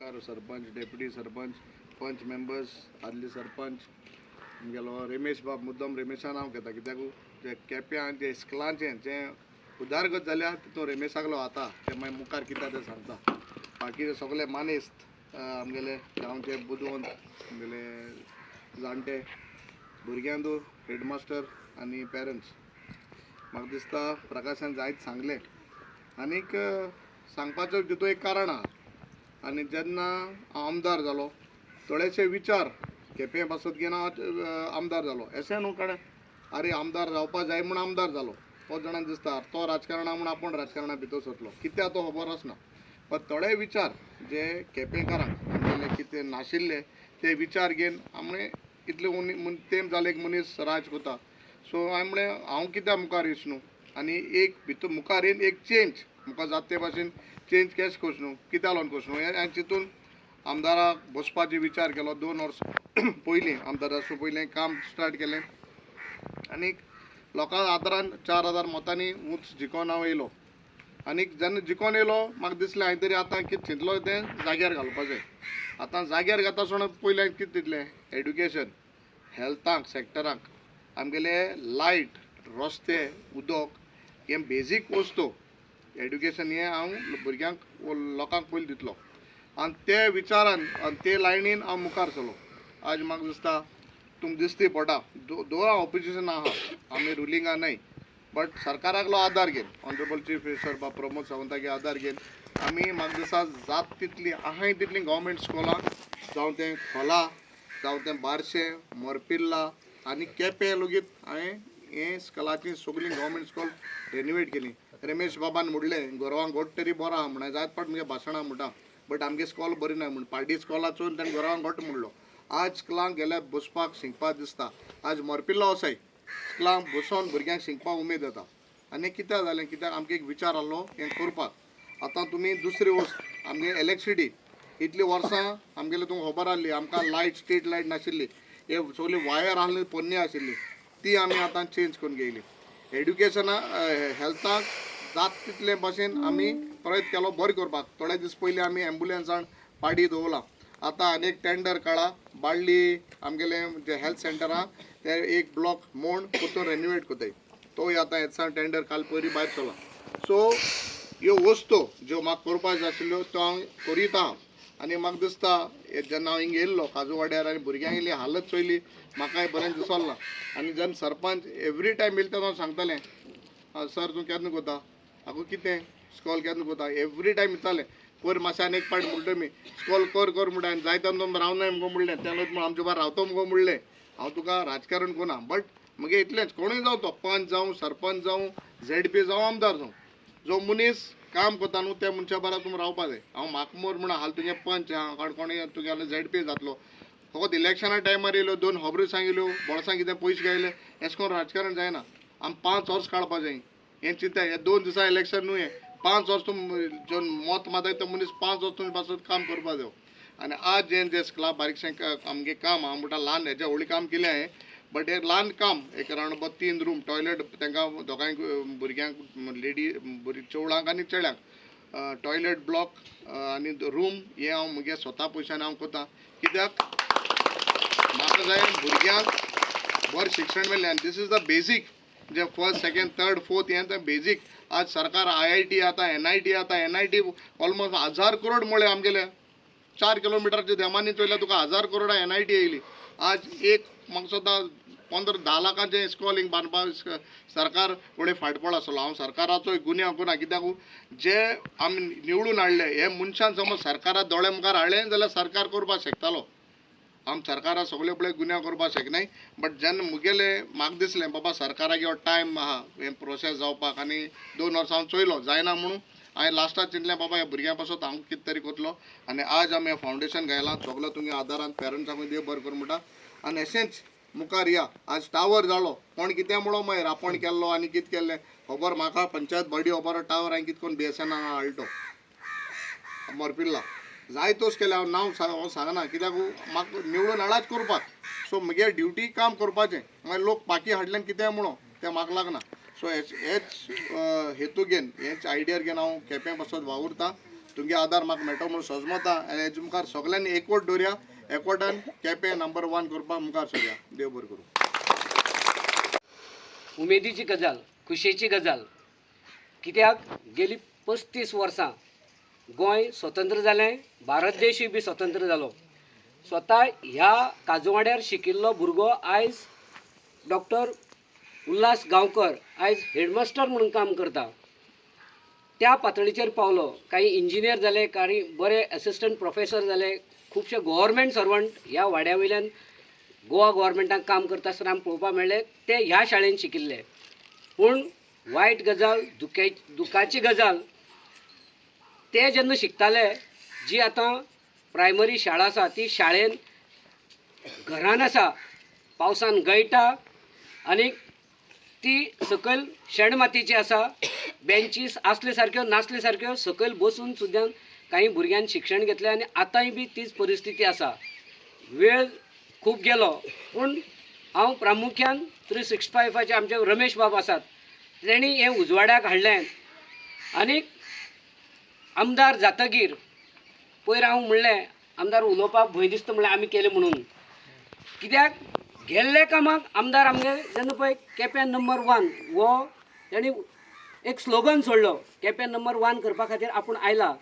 Car sarpanch deputy sarpanch पंच members आदले सरपंच गेलो रमेश बाब मुद्दम रमेशा नांव घेता कित्याक जे केप्यां जे इस्कलांचें जें उदारगत जाल्या तितून रमेशाकलो आता ते मागीर मुखार कित्याक तें सांगता बाकीचे सगळे मानेस्त आमगेले गांवचे बुदवंत आमगेले जाणटे भुरग्यांदू हेडमास्टर आनी पेरंट्स म्हाका दिसता प्रकाशान जायत सांगलें आनीक सांगपाचो तितून एक कारण आहा आनी जेन्ना हांव आमदार जालो थोडेशे विचार केपें पासत घेवन हांव आमदार जालो अशें न्हू कारण अरे आमदार जावपा जाय म्हूण आमदार जालो पांच जाणांक दिसता तो राजकारणां म्हूण आपूण राजकारणां भितर सरलो कित्याक तो खबर आसना पण थोडे विचार जे केपेंकारांक आमगेले कितें नाशिल्ले ते विचार घेवन आमी इतले तेम जाले एक मनीस राज कोता सो हांवें म्हळें हांव कित्याक मुखार येवच न्हू आनी एक भितर मुखार येवन एक चेंज मुखार जाता ते भाशेन चेंज केश कोच न्हू कित्याक लागून कोच न्हू हांवें चिंतून आमदाराक बसपाची विचार केलो 2 वर्सां पयलीं आमदार आसूं पयलें काम स्टार्ट केलें आनीक लोकां आदारान 4000 मतांनी उंच जिखोन हांव येयलो आनीक जेन्ना जिखोन येयलो म्हाका दिसलें हांवें तरी आतां कितें चिंतलो तें जाग्यार घालपाचें आतां जाग्यार घाता सोडून पयलें हांवें कितें चिंतलें एड्युकेशन हेल्थाक सॅक्टराक आमगेले लायट रस्ते उदक हे बेजीक वस्तू एड्युकेशन हें हांव भुरग्यांक लोकांक पयलीं दितलो आनी ते विचारान आनी ते लायनीन हांव मुखार सरलो आज म्हाका दिसता तुमकां दिसती पडटा दो हांव ऑपोजिशन आहा आमी रुलिंगा न्हय बट सरकाराकलो आदार घेवन ऑनरेबल चीफ मिनिस्टर बा प्रमोद सावंतागे आदार घेवन आमी म्हाका दिसता जात तितली आहाय तितली गव्हर्मेंट स्कुलां जावं तें खोला जावं तें बारशें मोरपिल्ला आनी केपें लेगीत हांवें हे स्कुलाची सगळीं गव्हर्मेंट स्कूल रेनोवेट केली रमेश बाबान म्हणलें गोरवांक घोट तरी बरो आहा म्हणून जायत पाट मुगे भाशणां म्हणटा बट आमगे स्कॉल बरी ना म्हणून पार्टी स्कॉलाचून ताणें गोरवांक घोट म्हणलो आज स्कुलांक गेल्यार बसपाक शिंकपाक दिसता आज मोरपिल्लो वसाय स्कुलांक बसोन भुरग्यांक शिंकपाक उमेद येता आनी कित्याक जालें कित्याक आमकां एक विचार आहलो हें करपाक आतां तुमी दुसरी वस्त आमगे इलेक्ट्रिसिटी इतली वर्सां आमगेले तुमकां खबर आसली आमकां लायट स्ट्रीट लायट नाशिल्ली हे सगळी वायर आहली पोन्नी आशिल्ली ती आमी आतां चेंज करून घेयली एड्युकेशना हेल्थाक जात तितले भाशेन आमी प्रयत्न केलो बरें करपाक थोडे दीस पयलीं आमी एम्बुलन्सान पाडी दवरला आतां आनीक टेंडर काडा बाळ्ळी आमगेले जे हेल्थ सेंटर आहा ते एक ब्लॉक मोड परतून रेनोवेट कोताय तोय आतां हेचा टेंडर काल पयलीं भायर सरला सो ह्यो वस्तू ज्यो म्हाका करपाक जाय आशिल्ल्यो त्यो हांव करीत आहा आनी म्हाका दिसता जेन्ना हांव हिंगा येयल्लो काजू वाड्यार आनी भुरग्यांक इल्ली हालत चोयली म्हाकाय बरें दिसोलें ना आनी जेन्ना सरपंच एवरी टायम येयले तेन्ना हांव सांगतालें सर तूं केन्ना कोता आगो कितें स्कॉल केन्ना कोता एवरी टायम विचारलें पयर मातशें आनी एक पाट म्हणटा तुमी स्कॉल कर म्हणटा आनी जायते तुमी रावनाय मुगो म्हणलें तें म्हण आमचे बार रावतो मुगो म्हणलें हांव तुका राजकारण कोना बट म्हगे इतलेंच कोणूय जावं तो पंच जावं सरपंच जावं ZP जावं आमदार जावं जो मनीस काम करता न्हू त्या मनशा बारा तुमी रावपा जाय हांव म्हाका मोर म्हणून हाल तुगे पंच आहा कोण कोणें तुगेलो ZP जातलो फकत इलेक्शना टायमार येयलो 2 खबरो सांगिल्ल्यो बोळसांक कितें पयशे गायले अशें करून राजकारण जायना आमी 5 वर्स काडपा जाय हें चिंता हे 2 दिसा इलेक्शन न्हू हें 5 वर्स तुमी जो मत माताय तो मनीस 5 वर्स तुमी पासून काम करपा जाय आनी आज जे स्कुला बारीकशें आमगे काम हांव म्हणटा ल्हान हेजें व्हडलें काम केलें हांवें बट हे ल्हान काम एक अरावंड अबावट 3 रूम टॉयलेट तांकां दोगांय भुरग्यांक लेडी चेवळांक आनी चेड्यांक टॉयलेट ब्लॉक आनी रूम हे हांव म्हगे स्वता पयशांनी हांव कोता कित्याक म्हाका जाय भुरग्यांक बरें शिक्षण मेळ्ळें आनी दीस इज द बेजीक जे फर्स्ट सेकंड थर्ड फोर्थ हें तें बेजीक आज सरकार IIT आता NIT आता NIT ऑलमोस्ट 1000 करोड म्हळें आमगेले 4 किलोमिटरच्या देमानी चोयल्यार तुका 1000 करोडा NIT येयली आज एक म्हाका सुद्दां 15-10 लाखांचें स्कॉल हिंग बांदपाक सरकार फुडें फाटपळ आसलो हांव सरकाराचोय गुन्यांव कोना कित्याक जे आमी निवडून हाडले हे मनशान समज सरकारा दोळे मुखार हाडलें जाल्यार सरकार करपाक शकतालो आम सरकारा सगळे फुडें गुन्यांव करपाक शकनाय बट जेन्ना मुगेले म्हाका दिसलें बाबा सरकाराक हो टायम आहा हें प्रोसेस जावपाक आनी 2 वर्सां हांव चोयलो जायना म्हणून हांवें लास्टाक चिंतलें बाबा ह्या भुरग्यां पासून हांव कितें तरी करतलो आनी आज आमी हें फावंडेशन घायलां सगळो तुमी आदारान पेरंट्सांक देव बरें करूं म्हणटा आनी अशेंच मुखार या आज टावर जालो कोण कितें म्हणो मागीर रापण केल्लो आनी कितें केल्लें खबर म्हाका पंचायत बॉडी खबर टावर हांवें कितें करून BSN हाडलो मोरपिल्ला जाय तोच केले हांव नांव सांगना कित्याक म्हाका निवडून हाडाच करपाक सो म्हगे ड्युटी काम करपाचें मागीर लोक बाकी हाडल्यान कितें म्हणो तें म्हाका लागना सो हेच हेतू घेवन हेच आयडियार घेवन हांव केपें पासत वावुरता तुमगे आदार म्हाका मेळटा म्हणून सजमता आनी हेजे मुखार सगळ्यांनी एकवट दवरया एकवटान केपें नंबर 1 करपाक मुखार सरया. देव बरें करूं. उमेदीची गजाल, खुशेची गजाल. कित्याक गेली 35 वर्सां गोंय स्वतंत्र जालें, भारत देशूय बी स्वतंत्र जालो. स्वता ह्या काजवाड्यार शिकिल्लो भुरगो आयज डॉक्टर उल्हास गांवकर आयज हेडमास्टर म्हणून काम करता. त्या पातळीचेर पावलो. काही इंजिनियर जाले, काही बरे असिस्टंट प्रोफेसर जाले, खुबशे गव्हर्मेंट सर्वंट ह्या वाड्या वयल्यान गोवा गव्हर्मेंटाक काम करता आसतना आमकां पळोवपाक मेळ्ळें ते ह्या शाळेन शिकिल्ले. पूण वायट गजाल, दुखाची गजाल, ते जेन्ना शिकताले, जी आतां प्रायमरी शाळा आसा ती शाळेन घरान आसा, पावसान गळटा आनी ती सकयल शेण मातयेची आसा. बेंचीस आसले सारक्यो नासले सारक्यो सकयल बसून सुद्दां काही भुरग्यांनी शिक्षण घेतलें आनी आतांय बी तीच परिस्थिती आसा. वेळ खूब गेलो पूण हांव प्रामुख्यान 365चे आमचे रमेश बाब आसात, तेणी हें उजवाड्याक हाडलें. आनीक आमदार जातकीर पयर हांव म्हणलें आमदार उलोवपाक भंय दिसता म्हणलें आमी केलें म्हणून. कित्याक गेल्ले कामाक आमदार आमगे जेन्ना पळय केपें नंबर 1 हो तेणी एक स्लोगन सोडलो, केपें नंबर 1 करपा खातीर आपूण आयला.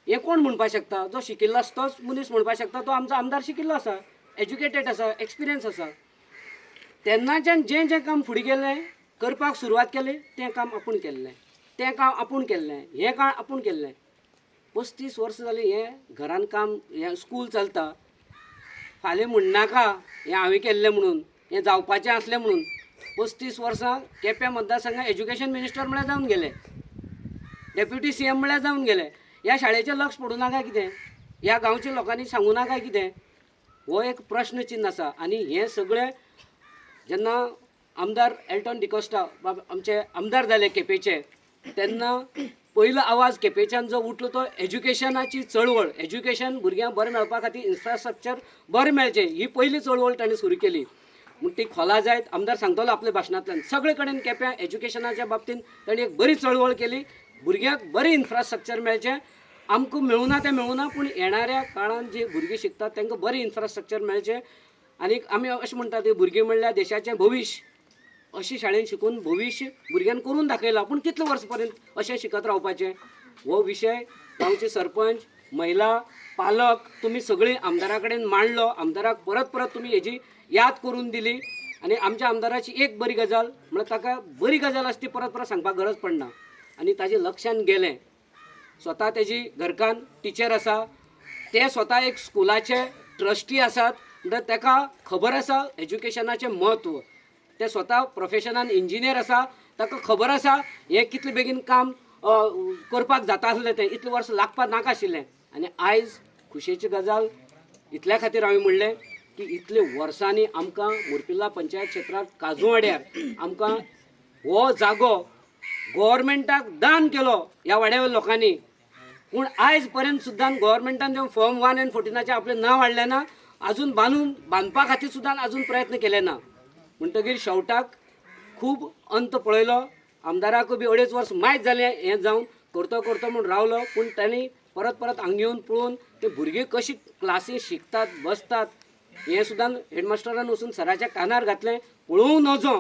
हें कोण म्हणपाक शकता? जो शिकिल्लो आसा तोच मनीस म्हणपाक शकता. तो आमचो आमदार शिकिल्लो आसा, एज्युकेटेड आसा, एक्सपिरियन्स आसा. तेन्नाच्यान जें जें काम फुडें गेलें करपाक सुरवात केली तें काम आपूण केल्लें, तें काम आपूण केल्लें, हें काम आपूण केल्लें. 35 वर्सां जालीं हें घरान काम, हें स्कूल चलता. फाल्यां म्हणनाका हें हांवें केल्लें म्हणून, हें जावपाचें आसलें म्हणून. 35 वर्सां केप्यां मतदारसंघात एज्युकेशन मिनिस्टर म्हळ्यार जावन गेले, डेप्युटी CM म्हळ्यार जावन गेले. ह्या शाळेचें लक्ष पडूं ना काय कितें? ह्या गांवच्या लोकांनी सांगूं ना काय कितें? हो एक प्रश्न चिन्ह आसा. आनी हें सगळें जेन्ना आमदार एल्टन डिकोस्टा आमचे आमदार जाले केपेंचे, तेन्ना पयलो आवाज केपेंच्यान जो उठलो तो एज्युकेशनाची चळवळ. एज्युकेशन भुरग्यांक बरें मेळपा खातीर इन्फ्रास्ट्रक्चर बरें मेळचें ही पयली चळवळ ताणें सुरू केली. म्हूण ती खोला जायत आमदार सांगतलो आपल्या भाशणांतल्यान. सगळे कडेन केप्यां एज्युकेशनाच्या बाबतींत ताणें एक बरी चळवळ केली. भुरग्यांक बरें इन्फ्रास्ट्रक्चर मेळचें. आमकां मेळूं ना तें मेळूं ना, पूण येणाऱ्या काळान जी भुरगीं शिकतात तांकां बरें इन्फ्रास्ट्रक्चर मेळचें. आनीक आमी अशें म्हणटात की भुरगीं म्हणल्यार देशाचें भविश्य. अशें शाळेन शिकून भविश्य भुरग्यांक करून दाखयलां. पूण कितले वर्स पर्यंत अशें शिकत रावपाचें? हो विशय गांवचे सरपंच, महिला, पालक तुमी सगळीं आमदारा कडेन मांडलो. आमदाराक परत परत तुमी हेजी याद करून दिली. आनी आमच्या आमदाराची एक बरी गजाल म्हळ्यार ताका बरी गजाल आसा ती परत परत सांगपाक गरज पडना. आनी ताजे लक्षान गेलें. स्वता तेजी घरकान टिचर आसा, ते स्वता एक स्कुलाचे ट्रस्टी आसात. म्हणटल्यार ताका खबर आसा एज्युकेशनाचें म्हत्व. ते स्वता प्रोफेशनान इंजिनियर आसा, ताका खबर आसा हें कितले बेगीन काम करपाक जाता आसलें तें, इतलें वर्स लागपाक नाका आशिल्लें. आनी आयज खुशेची गजाल इतल्या खातीर हांवें म्हणलें की इतले वर्सांनी आमकां मुरपिल्ला पंचायत क्षेत्रांत काजूवाड्यार आमकां हो जागो गव्हर्मेंटाक दान केलो ह्या वाड्यावयल्या लोकांनी. पूण आयज पर्यंत सुद्दां गव्हर्मेंटान जें फॉर्म 1 and 14 आपलें नांव हाडलें ना, अजून बांदपा खातीर सुद्दां अजून प्रयत्न केले ना. म्हणटकीर शेवटाक खूब अंत पळयलो. आमदाराकूय बी 2.5 वर्स मायज जालें हें जावन, करतो करतो म्हूण रावलो. पूण तांणी परत परत हांगा येवन पळोवन ते भुरगीं कशीं क्लासी शिकतात बसतात हें सुद्दां हेडमास्टरान वचून सराच्या कानार घातलें. पळोवं नजो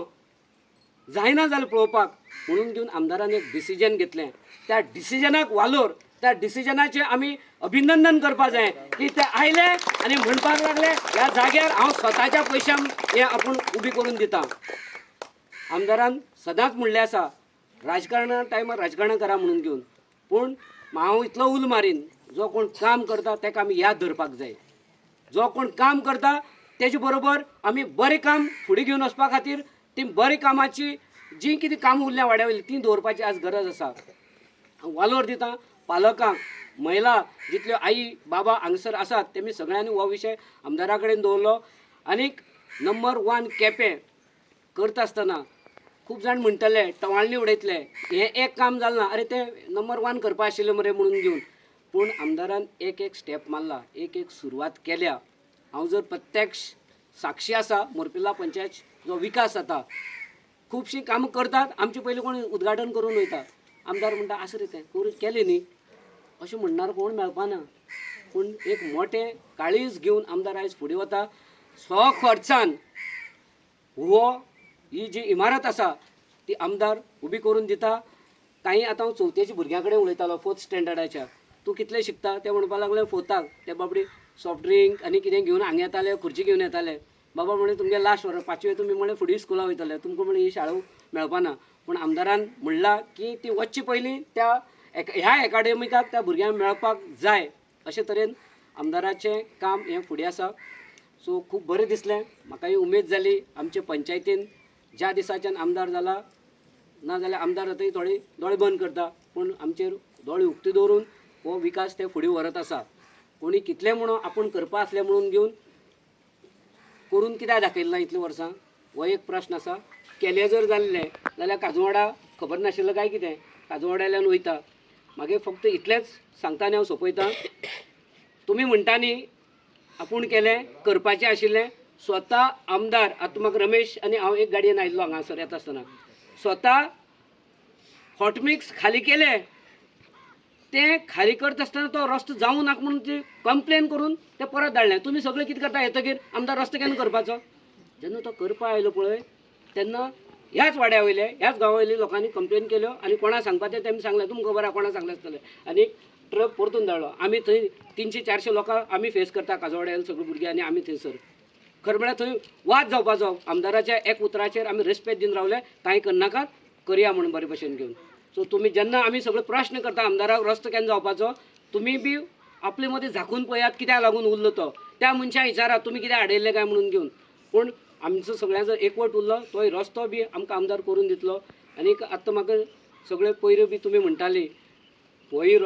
जायना जालें पळोवपाक. म्हणून घेवन आमदारान एक डिसिजन घेतलें. त्या डिसिजनाक वालोर, त्या डिसिजनाचें आमी अभिनंदन करपा जाय की ते आयले आनी म्हणपाक लागले ह्या जाग्यार हांव स्वताच्या पयशांक हें आपूण उबी करून दितां. आमदारान सदांच म्हणलें आसा राजकारणा टायमार राजकारण करा म्हणून घेवन. पूण हांव इतलो उल मारीन, जो कोण काम करता ताका आमी याद धरपाक जाय. जो कोण काम करता तेजे बरोबर आमी बरें काम फुडें घेवन वचपा खातीर ती बरें कामाची जी कितें कामां उरल्या वाड्या वयली ती दवरपाची आज गरज आसा. वालोर दिता पालकांक, महिला जितल्यो आई बाबा हांगसर आसात तेमी सगळ्यांनी हो विशय आमदारा कडेन दवरलो. आनीक नंबर 1 केपें करता आसतना खूब जाण म्हणटले टवाळणी उडयतले हें एक काम जालें ना, अरे तें नंबर 1 करपा आशिल्लें मरे म्हणून घेवन. पूण आमदारान एक एक स्टेप मारला, एक एक सुरवात केल्या. हांव जर प्रत्यक्ष साक्षी आसा मुरपिल्ला पंचायत जो विकास जाता, खुबशीं कामां करतात. आमचे पयलीं कोण उद्घाटन करून वयता, आमदार म्हणटा आसा रे तें करून केलें न्ही. अशें म्हणणार कोण मेळपाना. पूण एक मोठे काळीज घेवन आमदार आयज फुडें वता. खर्चान ही जी इमारत आसा ती आमदार उबी करून दिता. काही आतां हांव चवथेच्या भुरग्यां कडेन उलयतालो 4th स्टँडर्डाच्या. तूं कितले शिकता ते म्हणपाक लागले 4थाक. ते बाबडी सॉफ्ट ड्रिंक आनी कितें घेवन हांगा येताले, खुर्ची घेवन येताले. बाबा म्हणे तुमगे लास्ट वर्स 5वे तुमी म्हणे फुडें स्कुला वयतले, तुमकां म्हणे ही शाळा मेळपाना. पूण आमदारान म्हणलां की ती वचचे पयलीं त्या ह्या एकाडेमिकाक त्या भुरग्यांक मेळपाक जाय. अशे तरेन आमदाराचें काम हें फुडें आसा. सो खूब बरें दिसलें. म्हाकाय उमेद जाली आमचे पंचायतीन ज्या दिसाच्यान आमदार जाला नाजाल्यार आमदार आतां थोडे दोळे बंद करता पूण आमचेर दोळे उक्ते दवरून हो विकास ते फुडें व्हरत आसा. कोणी कितले म्हणून आपूण करपा आसलें म्हणून घेवन करून कित्याक दाखयलें ना इतलीं वर्सां हो एक प्रश्न आसा. केलें जर जाल्लें जाल्यार काजवाडा खबर नाशिल्लो काय कितें, काजवाड्याल्यान वयता. मागीर फक्त इतलेंच सांगता आनी हांव सोंपयतां. तुमी म्हणटा न्ही आपूण केलें, करपाचें आशिल्लें. स्वता आमदार आतां म्हाका रमेश आनी हांव एक गाडयेन आयिल्लो हांगासर येता आसतना स्वता हॉटमिक्स खाली केले. ते खाली करता आसतना तो रस्तो जावं नाका म्हणून ती कंप्लेन करून ते परत धाडलें. तुमी सगळे कितें करता येतकीर आमदार रस्तो केन्ना करपाचो. जेन्ना तो करपा आयलो पळय तेन्ना ह्याच वाड्या वयले ह्याच गांवा वयले लोकांनी कंप्लेन केल्यो आनी कोणा सांगपाचें तेमी सांगलें. तुमकां खबर आहा कोणा सांगलें आसतलें. आनी ट्रक परतून धाडलो. आमी थंय 300-400 लोकां आमी फेस करता काजवाड्यान सगळीं भुरगीं आनी आमी थंयसर. खरें म्हळ्यार थंय वाद जावपाचो. आमदाराच्या एक उतराचेर आमी रेस्पेद दिवन रावले. कांय करनाकात, करया म्हणून बरे भशेन घेवन. सो तुमी जेन्ना आमी सगळे प्रश्न करता आमदाराक रस्तो केन्ना जावपाचो, तुमी बी आपले मदीं झाकून पळयात कित्याक लागून उरलो तो. त्या मनशाक विचारात तुमी कित्याक हाडयल्ले काय म्हणून घेवन. पूण आमचो सगळ्यांचो एकवट उरलो. तोय रस्तो बी आमकां आमदार करून दितलो. आनीक आतां म्हाका सगळे पयर बी तुमी म्हणटाली होय